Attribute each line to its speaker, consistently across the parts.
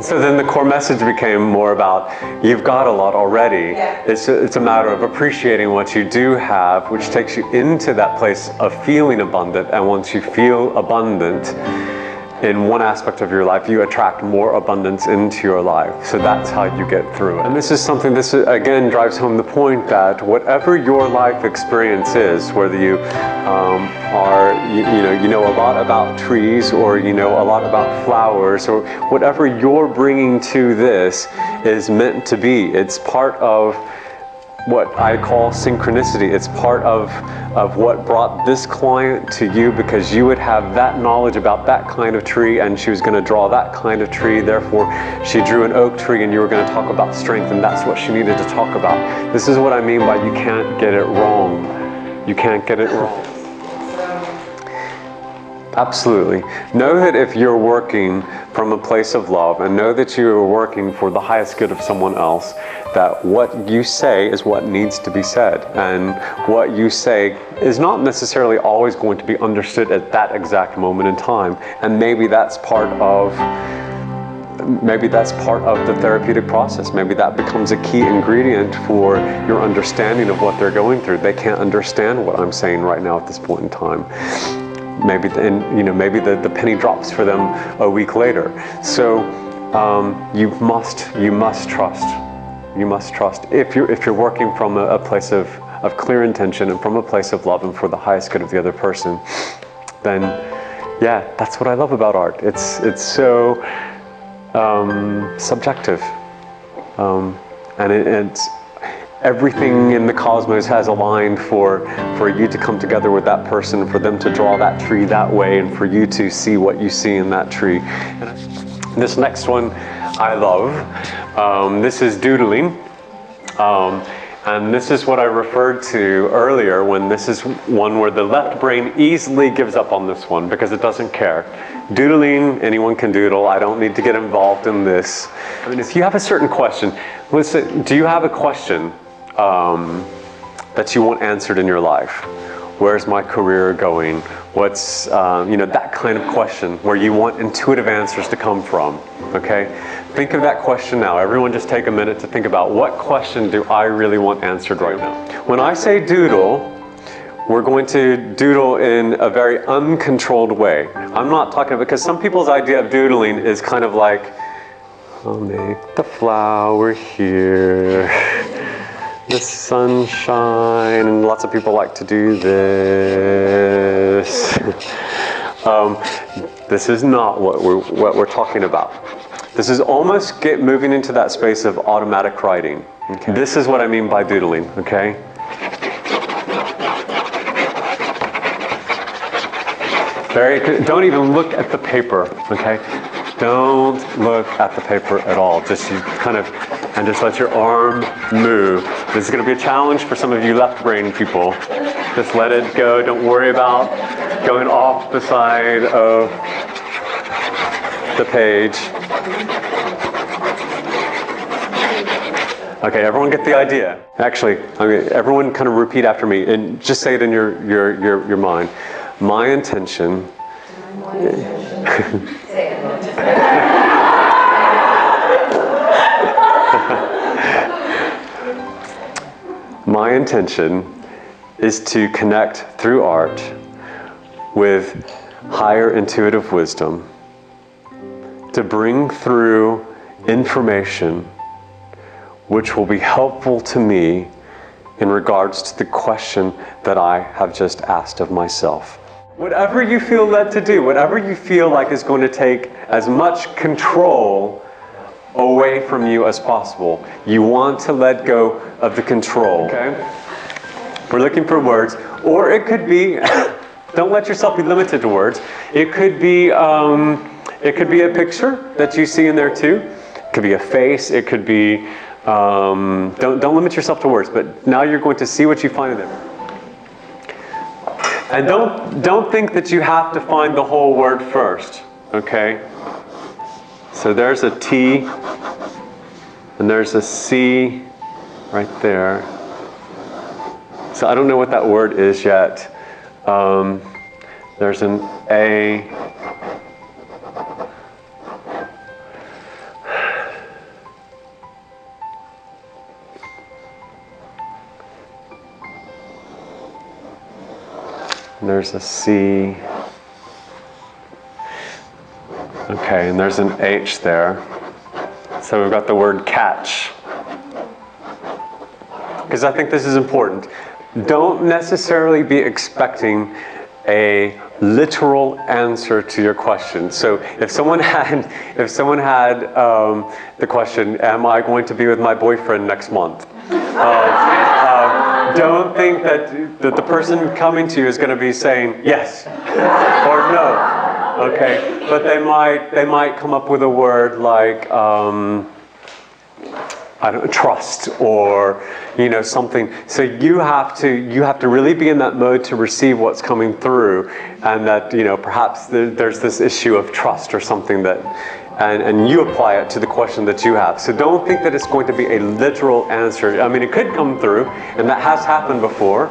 Speaker 1: So then the core message became more about, you've got a lot already.
Speaker 2: Yeah.
Speaker 1: It's a matter of appreciating what you do have, which takes you into that place of feeling abundant. And once you feel abundant in one aspect of your life, you attract more abundance into your life. So that's how you get through it. And this is something, this again drives home the point that whatever your life experience is, whether you you know a lot about trees, or you know a lot about flowers, or whatever you're bringing to this is meant to be. It's part of what I call synchronicity. It's part of what brought this client to you, because you would have that knowledge about that kind of tree, and she was going to draw that kind of tree. Therefore, she drew an oak tree, and you were going to talk about strength, and that's what she needed to talk about. This is what I mean by you can't get it wrong. You can't get it wrong. Absolutely. Know that if you're working from a place of love, and know that you're working for the highest good of someone else, that what you say is what needs to be said. And what you say is not necessarily always going to be understood at that exact moment in time. And maybe that's part of the therapeutic process. Maybe that becomes a key ingredient for your understanding of what they're going through. They can't understand what I'm saying right now at this point in time. Maybe, and you know, maybe the penny drops for them a week later. So you must trust. You must trust. If you're working from a place of clear intention and from a place of love and for the highest good of the other person, then yeah, that's what I love about art. It's so subjective, and it's everything in the cosmos has aligned for you to come together with that person, for them to draw that tree that way, and for you to see what you see in that tree. And this next one I love. This is doodling. And this is what I referred to earlier, when this is one where the left brain easily gives up on this one because it doesn't care. Doodling, anyone can doodle. I don't need to get involved in this. I mean, if you have a certain question, listen, do you have a question that you want answered in your life? Where's my career going? What's, you know, that kind of question where you want intuitive answers to come from, okay? Think of that question now. Everyone just take a minute to think about, what question do I really want answered right now? When I say doodle, we're going to doodle in a very uncontrolled way. I'm not talking, because some people's idea of doodling is kind of like, I'll make the flower here, the sunshine, and lots of people like to do this. This is not what we're talking about. This is almost moving into that space of automatic writing. Okay. This is what I mean by doodling, okay? Don't even look at the paper, okay? Don't look at the paper at all. Just you kind of, and just let your arm move. This is going to be a challenge for some of you left brain people. Just let it go. Don't worry about going off the side of the page. Okay, everyone get the idea. Actually, everyone kind of repeat after me and just say it in your mind. My intention. My intention is to connect through art with higher intuitive wisdom, to bring through information which will be helpful to me in regards to the question that I have just asked of myself. Whatever you feel led to do, whatever you feel like is going to take as much control away from you as possible, you want to let go of the control. Okay? We're looking for words, or it could be, don't let yourself be limited to words. It could be a picture that you see in there too. It could be a face. It could be, don't limit yourself to words, but now you're going to see what you find in there. And don't think that you have to find the whole word first, okay? So there's a T, and there's a C right there. So I don't know what that word is yet. There's an A. And there's a C. Okay, and there's an H there. So we've got the word catch. Because I think this is important. Don't necessarily be expecting a literal answer to your question. So if someone had the question, am I going to be with my boyfriend next month? Don't think that the person coming to you is going to be saying yes or no. Okay, but they might come up with a word like I don't know, trust, or something. So you have to really be in that mode to receive what's coming through, and that perhaps there's this issue of trust or something that, and you apply it to the question that you have. So don't think that it's going to be a literal answer. I mean, it could come through, and that has happened before.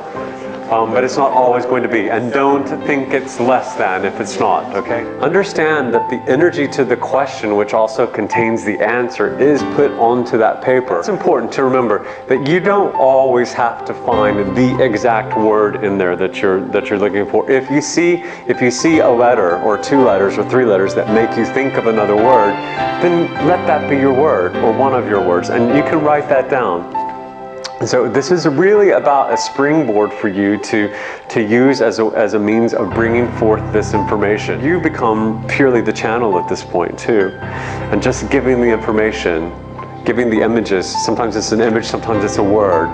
Speaker 1: But it's not always going to be. And don't think it's less than if it's not, okay? Understand that the energy to the question, which also contains the answer, is put onto that paper. It's important to remember that you don't always have to find the exact word in there that you're looking for. If you see a letter or 2 letters or 3 letters that make you think of another word, then let that be your word or one of your words, and you can write that down. So this is really about a springboard for you to use as a means of bringing forth this information. You become purely the channel at this point too, and just giving the information, giving the images. Sometimes it's an image, sometimes it's a word,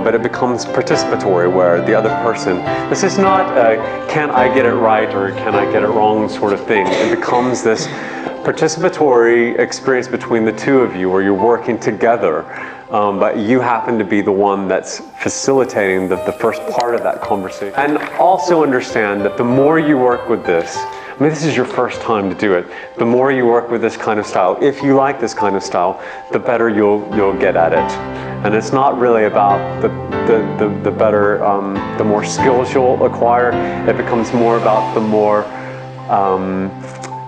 Speaker 1: but it becomes participatory where the other person, this is not a can I get it right or can I get it wrong sort of thing. It becomes this participatory experience between the two of you where you're working together. But you happen to be the one that's facilitating the first part of that conversation. And also understand that the more you work with this, I mean, this is your first time to do it, the more you work with this kind of style, if you like this kind of style, the better you'll get at it. And it's not really about the better, the more skills you'll acquire. It becomes more about the more,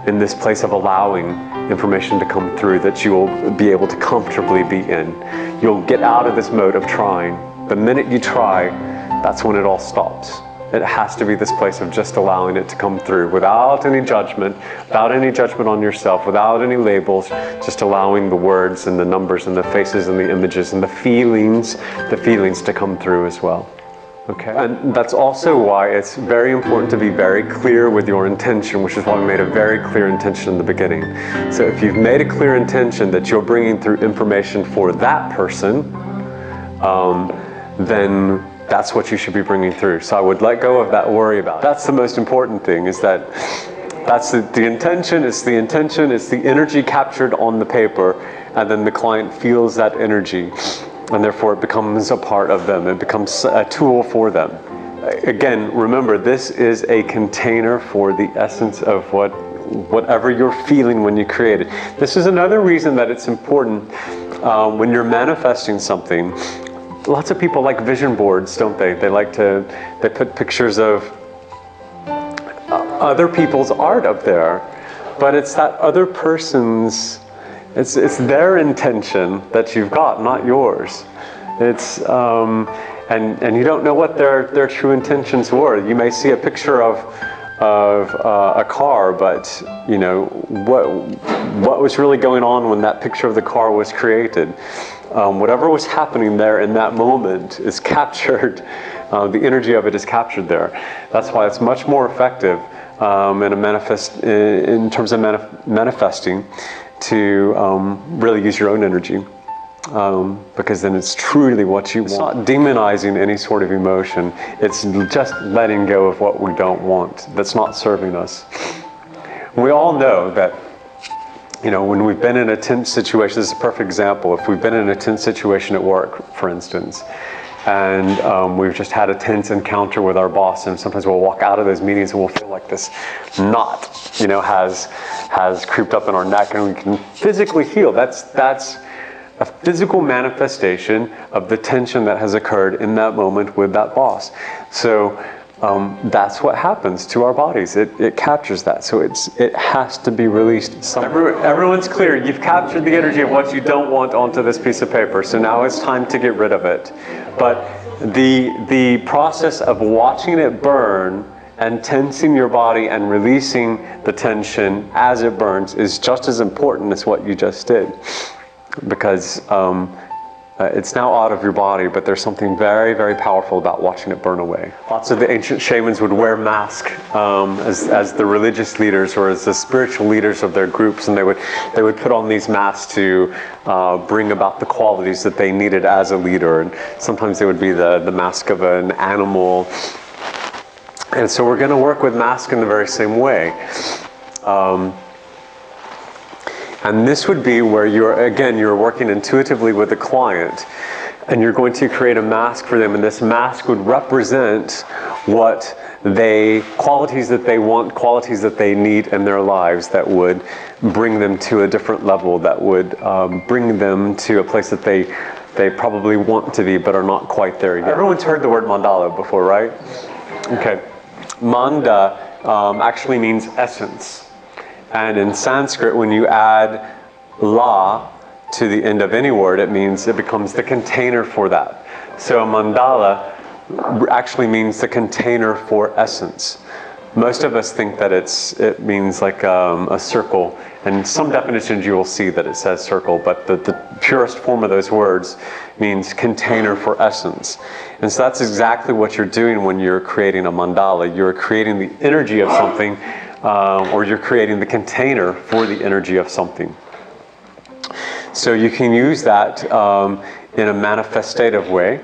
Speaker 1: in this place of allowing information to come through that you'll be able to comfortably be in. You'll get out of this mode of trying. The minute you try, that's when it all stops. It has to be this place of just allowing it to come through without any judgment on yourself, without any labels, just allowing the words and the numbers and the faces and the images and the feelings to come through as well. Okay, and that's also why it's very important to be very clear with your intention, which is why we made a very clear intention in the beginning. So if you've made a clear intention that you're bringing through information for that person, then that's what you should be bringing through. So I would let go of that worry about it. That's the most important thing, is that that's the intention, it's the energy captured on the paper, and then the client feels that energy. And therefore it becomes a part of them. It becomes a tool for them. Again, remember, this is a container for the essence of whatever you're feeling when you create it. This is another reason that it's important when you're manifesting something. Lots of people like vision boards, don't they? They put pictures of other people's art up there, but it's that other person's, it's their intention that you've got, not yours. It's and you don't know what their true intentions were. You may see a picture of a car, but what was really going on when that picture of the car was created. Whatever was happening there in that moment is captured. The energy of it is captured there. That's why it's much more effective in terms of manifesting, to really use your own energy, because then it's truly what you want. It's not demonizing any sort of emotion. It's just letting go of what we don't want, that's not serving us. We all know that, when we've been in a tense situation, this is a perfect example. If we've been in a tense situation at work, for instance, and we've just had a tense encounter with our boss, and sometimes we'll walk out of those meetings and we'll feel like this knot, has creeped up in our neck, and we can physically feel that's a physical manifestation of the tension that has occurred in that moment with that boss. So that's what happens to our bodies. It captures that. So it has to be released. Everyone's clear. You've captured the energy of what you don't want onto this piece of paper. So now it's time to get rid of it. But the process of watching it burn And tensing your body and releasing the tension as it burns is just as important as what you just did, because it's now out of your body, but there's something very, very powerful about watching it burn away. Lots of the ancient shamans would wear masks as the religious leaders or as the spiritual leaders of their groups, and they would put on these masks to bring about the qualities that they needed as a leader. And sometimes they would be the mask of an animal. And so we're going to work with masks in the very same way. And this would be where you're working intuitively with the client, and you're going to create a mask for them, and this mask would represent qualities that they want, qualities that they need in their lives that would bring them to a different level, that would bring them to a place that they probably want to be but are not quite there yet. Everyone's heard the word mandala before, right? Okay. Manda actually means essence. And in Sanskrit, when you add la to the end of any word, it becomes the container for that. So a mandala actually means the container for essence. Most of us think that it means like a circle. And some definitions you will see that it says circle, but the purest form of those words means container for essence. And so that's exactly what you're doing when you're creating a mandala. You're creating the energy of something, or you're creating the container for the energy of something. So you can use that in a manifestative way,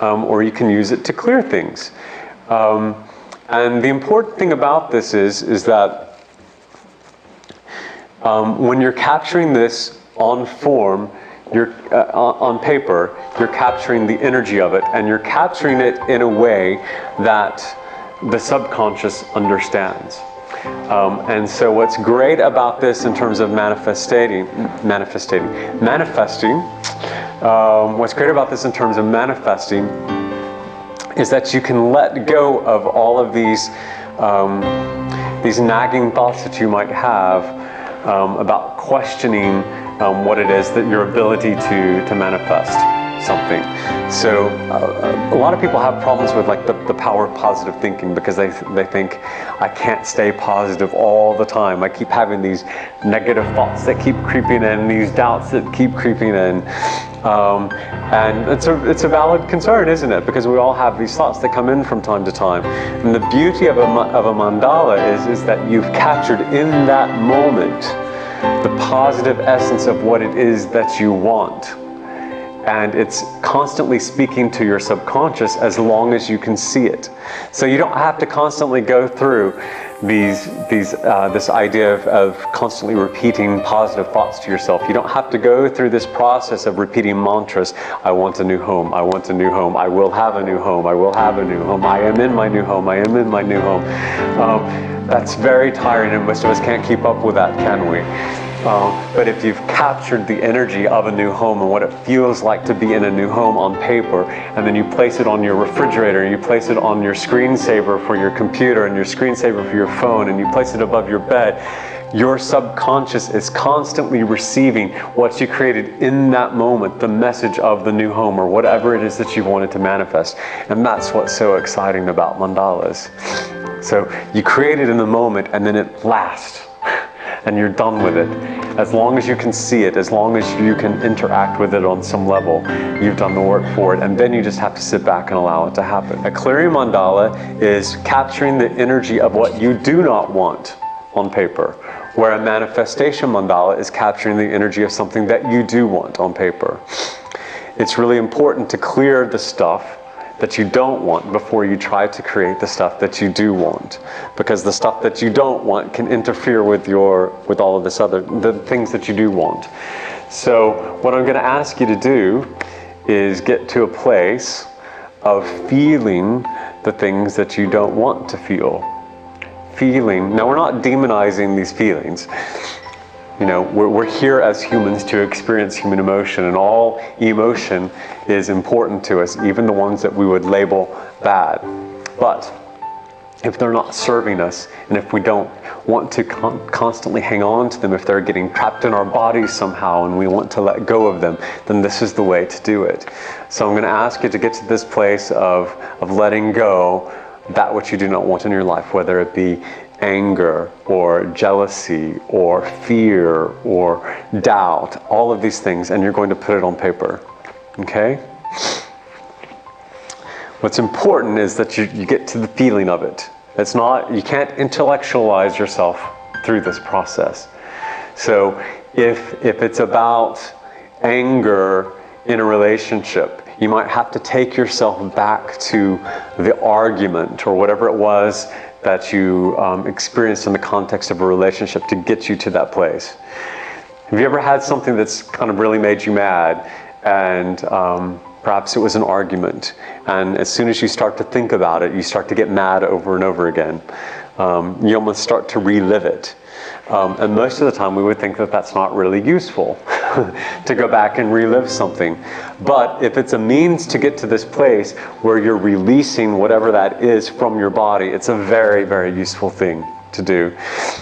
Speaker 1: or you can use it to clear things. And the important thing about this is that when you're capturing this on form, on paper, you're capturing the energy of it, and you're capturing it in a way that the subconscious understands. And so what's great about this in terms of manifesting, what's great about this in terms of manifesting is that you can let go of all of these nagging thoughts that you might have about questioning what it is that your ability to manifest something. So a lot of people have problems with like the power of positive thinking, because they think, I can't stay positive all the time. I keep having these negative thoughts that keep creeping in, these doubts that keep creeping in. And it's a valid concern, isn't it? Because we all have these thoughts that come in from time to time. And the beauty of a mandala is that you've captured in that moment the positive essence of what it is that you want. And it's constantly speaking to your subconscious as long as you can see it. So you don't have to constantly go through this idea of constantly repeating positive thoughts to yourself. You don't have to go through this process of repeating mantras. I want a new home. I want a new home. I will have a new home. I will have a new home. I am in my new home. I am in my new home. That's very tiring, and most of us can't keep up with that, can we? But if you've captured the energy of a new home and what it feels like to be in a new home on paper, and then you place it on your refrigerator, you place it on your screensaver for your computer and your screensaver for your phone, and you place it above your bed, your subconscious is constantly receiving what you created in that moment, the message of the new home or whatever it is that you wanted to manifest. And that's what's so exciting about mandalas. So you create it in the moment, and then it lasts. And you're done with it. As long as you can see it, as long as you can interact with it on some level, you've done the work for it, and then you just have to sit back and allow it to happen. A clearing mandala is capturing the energy of what you do not want on paper, where a manifestation mandala is capturing the energy of something that you do want on paper. It's really important to clear the stuff that you don't want before you try to create the stuff that you do want, because the stuff that you don't want can interfere with all of the things that you do want. So what I'm going to ask you to do is get to a place of feeling the things that you don't want to feel. Now, we're not demonizing these feelings. You know, we're here as humans to experience human emotion, and all emotion is important to us, even the ones that we would label bad. But if they're not serving us, and if we don't want to constantly hang on to them, if they're getting trapped in our bodies somehow and we want to let go of them, then this is the way to do it. So I'm going to ask you to get to this place of letting go that which you do not want in your life, whether it be anger or jealousy or fear or doubt, all of these things, and you're going to put it on paper. Okay? What's important is that you get to the feeling of it. It's not, you can't intellectualize yourself through this process. So if it's about anger in a relationship, you might have to take yourself back to the argument or whatever it was that you experienced in the context of a relationship to get you to that place. Have you ever had something that's kind of really made you mad, and perhaps it was an argument, and as soon as you start to think about it, you start to get mad over and over again. You almost start to relive it. And most of the time we would think that that's not really useful to go back and relive something. But if it's a means to get to this place where you're releasing whatever that is from your body, it's a very, very useful thing to do.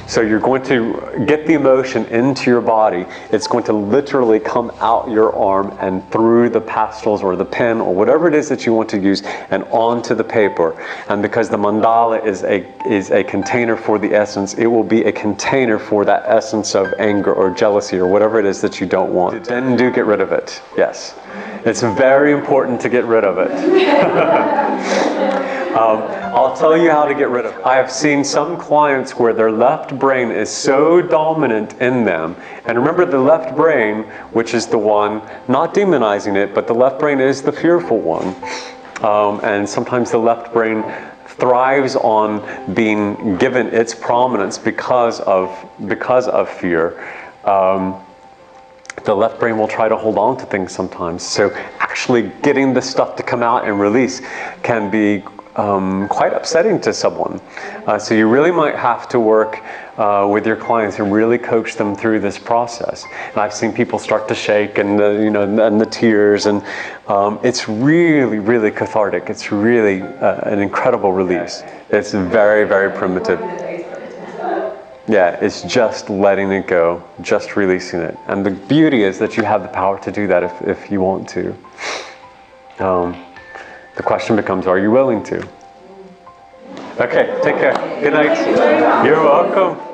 Speaker 1: So you're going to get the emotion into your body. It's going to literally come out your arm and through the pastels or the pen or whatever it is that you want to use and onto the paper. And because the mandala is a container for the essence, it will be a container for that essence of anger or jealousy or whatever it is that you don't want. Then do get rid of it. Yes. It's very important to get rid of it. I'll tell you how to get rid of it. I have seen some clients where their left brain is so dominant in them. And remember, the left brain, which is the one, not demonizing it, but the left brain is the fearful one. And sometimes the left brain thrives on being given its prominence because of fear. The left brain will try to hold on to things sometimes. So actually getting the stuff to come out and release can be quite upsetting to someone. So you really might have to work with your clients and really coach them through this process. And I've seen people start to shake and the tears, and it's really, really cathartic. It's really an incredible release. It's very, very primitive. Yeah, it's just letting it go, just releasing it. And the beauty is that you have the power to do that if you want to. The question becomes, are you willing to? Okay, take care. Good night. You're welcome.